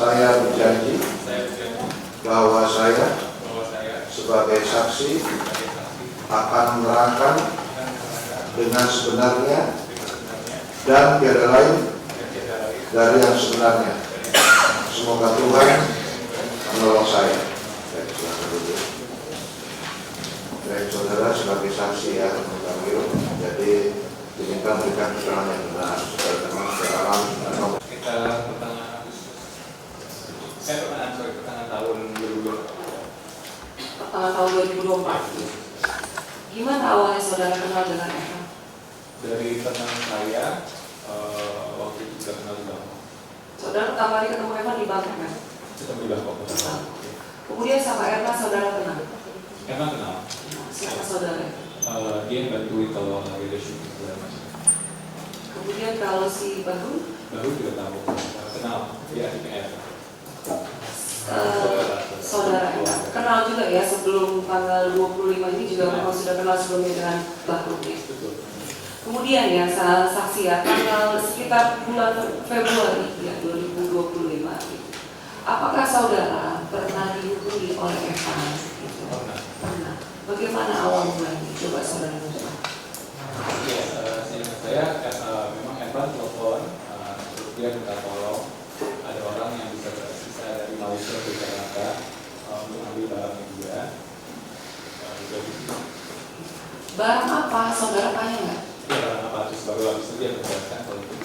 Saya berjanji bahwa saya sebagai saksi akan menerangkan dengan sebenarnya dan tiada lain dari yang sebenarnya. Semoga Tuhan menolong saya. Baik, saudara sebagai saksi yang mengambil, jadi diminta memberikan keterangan yang benar. Saudara kita pertengahan tahun 2024. Tahun 2024. Gimana awalnya saudara kenal dengan Eva? Dari teman saya, waktu itu sudah kenal di Bangkok. Saudara pertama kali ketemu Eva di Bangkok kan? Ketemu di Bangkok. Kemudian sama Erna saudara kenal? Erna kenal. Siapa saudara? Dia bantuin kalau lagi ada syuting segala macam. Kemudian kalau si Baru tidak tahu. Kenal. Dia adiknya Erna. Saudara Erna kenal juga ya sebelum tanggal 25 ini juga memang sudah kenal sebelumnya dengan Bahrul ya. Betul. Kemudian ya saksi ya tanggal sekitar bulan Februari ya 2025 gitu. Apakah saudara pernah dihubungi oleh Eva? Gitu? Pernah. Bagaimana awal mulanya? Coba saudara jawab. Iya, seingat saya memang Eva telepon, terus dia minta tolong ada orang yang bisa tersisa dari Malaysia ke Jakarta untuk ambil barangnya dia. Barang apa saudara tanya nggak? Ya, barang apa terus baru habis itu dia menjelaskan kalau itu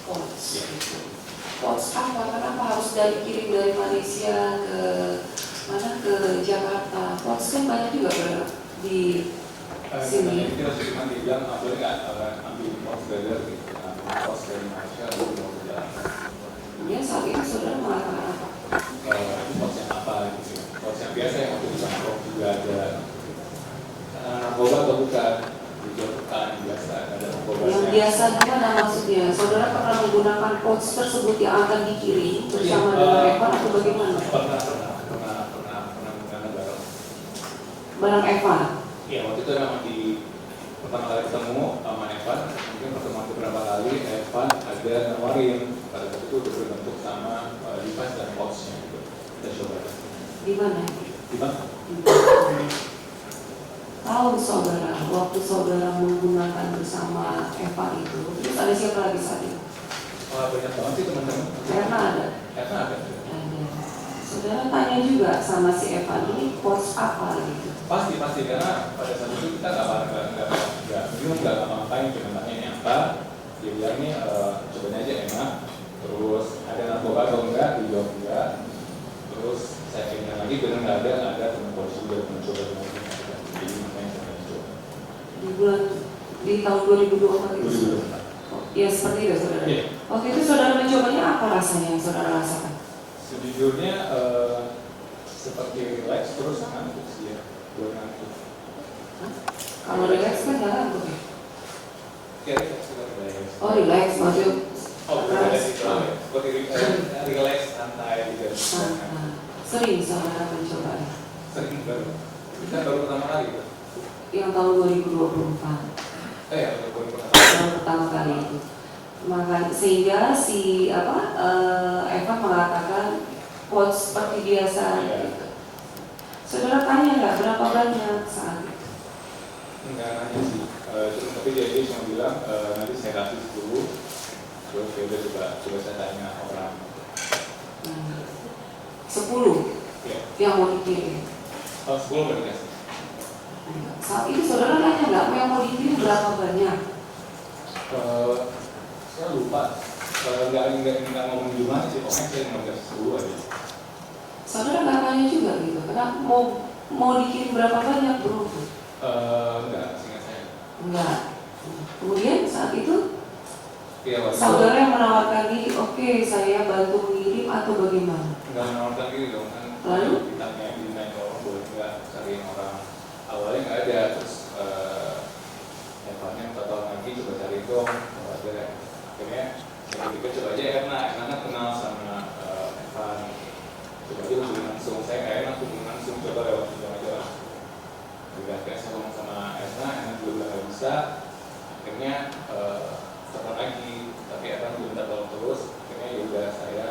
Pots. Ya. Pots apa? Kenapa harus dikirim dari Malaysia ke mana ke Jakarta? Pots kan banyak juga di sini. Kita cuma dibilang boleh nggak ambil pots gagal gitu, pots dari Malaysia lalu mau ke Jakarta. Kemudian saat itu saudara mengatakan apa? Itu pots yang apa gitu? Pots yang biasa yang waktu di Bangkok juga ada narkoba atau bukan? Juga bukan biasa ada narkoba. Yang biasa gimana maksudnya? Saudara pernah menggunakan pots tersebut yang akan dikirim bersama dengan Eva atau bagaimana? Pernah menggunakan barang. Barang Eva. Iya, waktu itu memang di pertama kali ketemu sama Evan, mungkin pertemuan beberapa kali Evan ada nawarin pada saat itu untuk berbentuk sama device dan pouch-nya gitu. Kita coba. Di mana? Di mana? Tahu saudara, waktu saudara menggunakan bersama Eva itu, terus ada siapa lagi saat itu? Banyak banget sih teman-teman. Karena ada. Karena ada. Saudara tanya juga sama si Eva ini pots apa gitu? Pasti karena pada saat itu kita nggak ngapain, cuma tanya ini apa. Dia bilang nih cobain aja enak. Terus ada narkoba atau enggak? Dijawab enggak. Terus saya tanya lagi benar nggak ada teman polisi juga mencoba lagi. Jadi makanya saya mencoba. Di tahun 2024 itu. 2024. Ya seperti itu saudara. Iya. Waktu itu saudara mencobanya apa rasanya yang saudara rasakan? Sejujurnya seperti relax terus ngantuk sih ya, buat ngantuk. Kalau relax kan nggak ngantuk ya? Ya relax kita relax. Oh relax maksudnya? Relax itu seperti relax santai gitu. Sering saudara mencobanya? Sering baru. Kita baru pertama kali gitu. Yang tahun 2024. Baru Pertama kali itu. Maka sehingga si Eva mengatakan pots seperti biasa gitu. Saudara tanya nggak berapa banyak saat itu? Enggak nanya sih, tapi dia cuma bilang nanti saya kasih 10. Terus dia udah coba saya tanya orang 10 ya. yang mau dikirim. 10 udah dikasih. Saat itu saudara tanya nggak yang mau dikirim berapa banyak? Saya lupa, nggak ngomong gimana sih, pokoknya saya cuma kasih 10 aja. Saudara nggak tanya juga gitu, kenapa mau dikirim berapa banyak bro? Enggak, seingat saya. Enggak. Kemudian saat itu Ya, saudara yang menawarkan diri, oke saya bantu mengirim atau bagaimana? Enggak menawarkan diri dong kan. Lalu? Ditanya orang boleh nggak cariin orang. Awalnya nggak ada, terus Evannya minta tolong lagi coba cari dong. Ada. Akhirnya saya pikir coba aja karena kenal sama Evan. Coba aja hubungan langsung, saya nggak enak hubungan langsung, coba lewat hubungan aja lah. Udah kayak saya ngomong sama Evan juga udah nggak bisa. Akhirnya telepon lagi, tapi Evan belum minta tolong terus. Akhirnya ya udah saya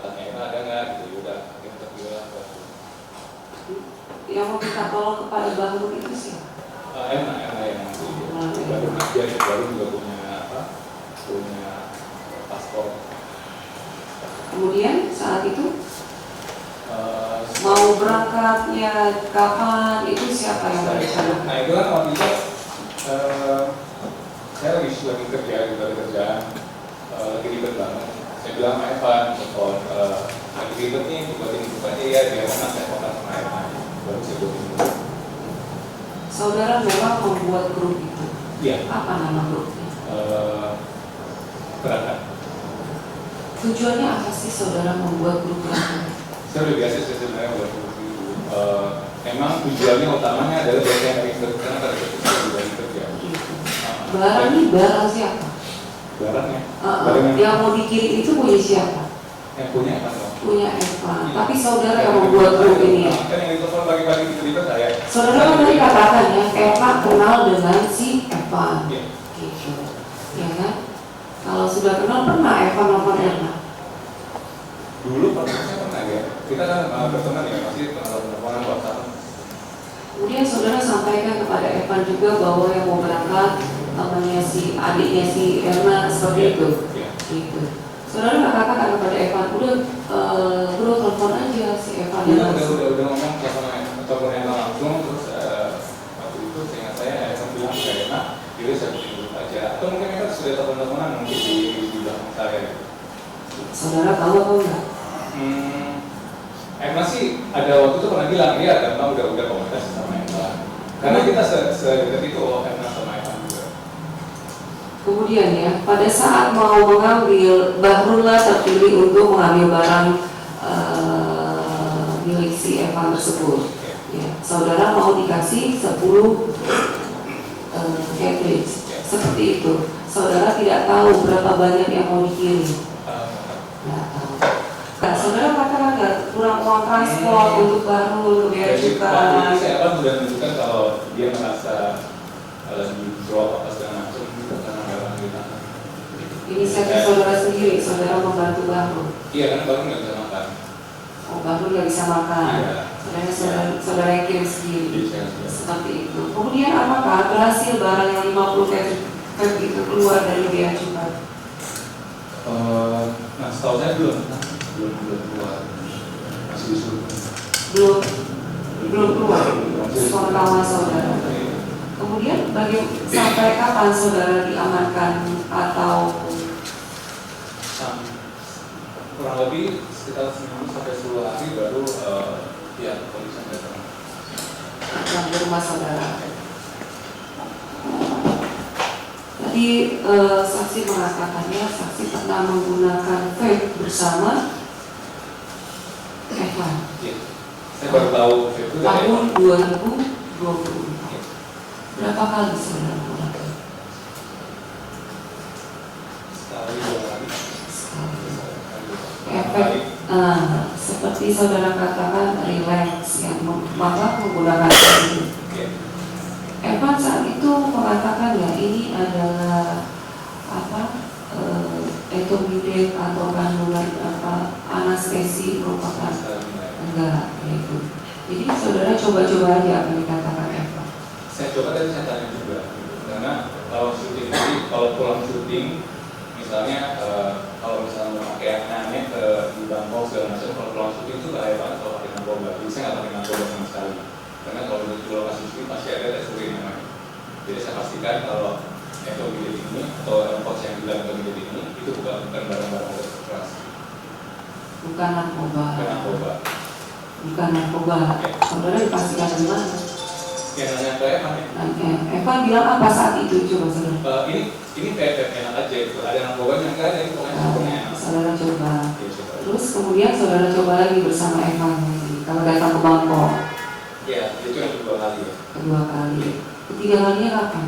tanya Emma ada nggak gitu, udah hakim terpilih lah. Yang mau minta tolong kepada Bahru itu siapa? Emma yang baru juga punya paspor. Kemudian saat itu mau berangkatnya kapan itu siapa yang berencana? Nah itu kan waktu itu saya lagi kerja gitu, ada kerjaan lagi ribet banget. Saya bilang sama Evan, telepon lagi ribet nih, buat aja ya, biar enak saya kontak sama Evan. Baru saya buatin dulu. Saudara memang membuat grup itu. Iya. Apa nama grupnya? Berangkat. Tujuannya apa sih saudara membuat grup berangkat? Saya udah biasa sih sebenarnya buat grup itu. Memang tujuannya utamanya adalah biar saya lagi kerja, karena pada ketika lagi kerja. Barang ini barang siapa? Barangnya. Yang mau dikirim itu punya siapa? Yang punya Evan dong. Punya Evan. Tapi saudara yang membuat grup ini ya. Kan yang itu pagi-pagi cerita saya. Saudara kan tadi katakan ya, Evan kenal dengan si Evan. Iya. Gitu. Ya kan? Kalau sudah kenal pernah Evan nelfon Erna? Dulu pernah ya. Kita kan berteman ya, masih teleponan WhatsApp. Kemudian saudara sampaikan kepada Evan juga bahwa yang mau berangkat temannya si adiknya si Erna seperti itu. Iya. Gitu. Saudara nggak katakan kepada Evan, udah bro telepon aja si Evan. Udah ngomong telepon Erna langsung, terus waktu itu seingat saya Evan bilang ke Erna, jadi saya bikin dulu aja. Atau mungkin mereka sudah telepon-teleponan mungkin di belakang saya. Saudara tahu atau enggak? Emma sih ada waktu itu pernah bilang dia Emma udah komunikasi sama Emma. Karena kita sedekat itu Emma sama Emma juga. Kemudian ya, pada saat mau mengambil, Bahrullah terpilih untuk mengambil barang milik si Evan tersebut. Ya, saudara mau dikasih 10 cartridge, seperti itu. Saudara tidak tahu berapa banyak yang mau dikirim. Tidak tahu. Nah, saudara katakan nggak kurang uang transport untuk Bahrul, untuk biaya cukai. Waktu itu saya Evan sudah menunjukkan kalau dia merasa lagi drop apa segala macam karena barang di tangan. Inisiatif saudara sendiri, saudara membantu Bahrul. Iya kan baru nggak bisa makan. Oh, Bahrul nggak bisa makan. Iya. Saudara yang kirim sendiri. Iya. Seperti itu. Kemudian apakah berhasil barang yang 50 vape itu keluar dari biaya cukai? Nah setahu saya belum keluar, masih disuruh. Belum keluar. Sepengetahuan saudara. Kemudian sampai kapan saudara diamankan atau kurang lebih sekitar 9 sampai 10 hari baru pihak kepolisian datang. di rumah saudara? Tadi saksi mengatakannya saksi pernah menggunakan vape bersama Evan. Iya. Saya baru tahu itu Tahun 2020. Berapa kali saudara menggunakan? sekali 2 kali. Efek seperti saudara katakan relax yang maka menggunakan itu. Evan saat itu mengatakan ya ini adalah etomidate atau kandungan anestesi merupakan enggak itu. Jadi saudara coba-coba aja apa yang dikatakan Evan. Saya coba tadi saya tanya juga, karena kalau syuting tadi, kalau pulang syuting, misalnya kalau misalnya memakai aneh ke di Bangkok segala macam, kalau pulang syuting itu bahaya banget kalau pakai narkoba. Jadi saya nggak pakai narkoba sama sekali, karena kalau di lokasi syuting pasti ada tes urin namanya. Jadi saya pastikan kalau etomidate ini atau pox yang bilang etomidate ini itu bukan barang-barang keras. Bukan narkoba. Bukan narkoba. Saudara dipastikan di mana? Yang nanya ke Evan ya? Evan bilang apa saat itu coba saudara? Ini kayak enak aja itu. Ada narkobanya nggak ada, ini pokoknya enak. Saudara coba. Ya, coba. Terus kemudian saudara coba lagi bersama Evan kalau datang ke Bangkok. Iya, itu yang kedua kali ya. Kedua kali. Ketiga kalinya kapan?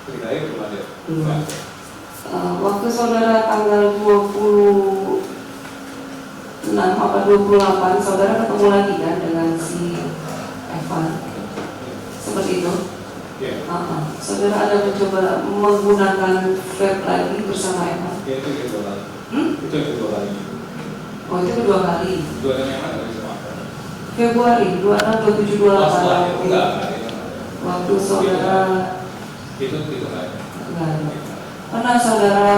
Ketiga kali belum ada. Belum. Waktu saudara tanggal 26 atau 28 saudara ketemu lagi kan dengan si Evan. Seperti itu. Iya. Saudara ada mencoba menggunakan vape lagi bersama Evan. Ya, itu yang kedua kali. Itu yang kedua kali. Oh itu kedua kali. Dua tahun yang mana nggak bisa maaf? Februari 26, 27, 28. Setelah itu enggak itu. Waktu saudara Itu nggak ada. enggak ada. Pernah saudara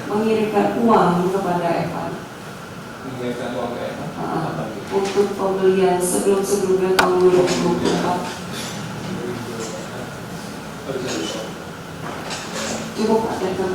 mengirimkan uang kepada Evan Mengirimkan uang ke Evan? Apa itu? untuk pembelian sebelum-sebelumnya tahun 2024. Oh, bisa. Cukup ada kan?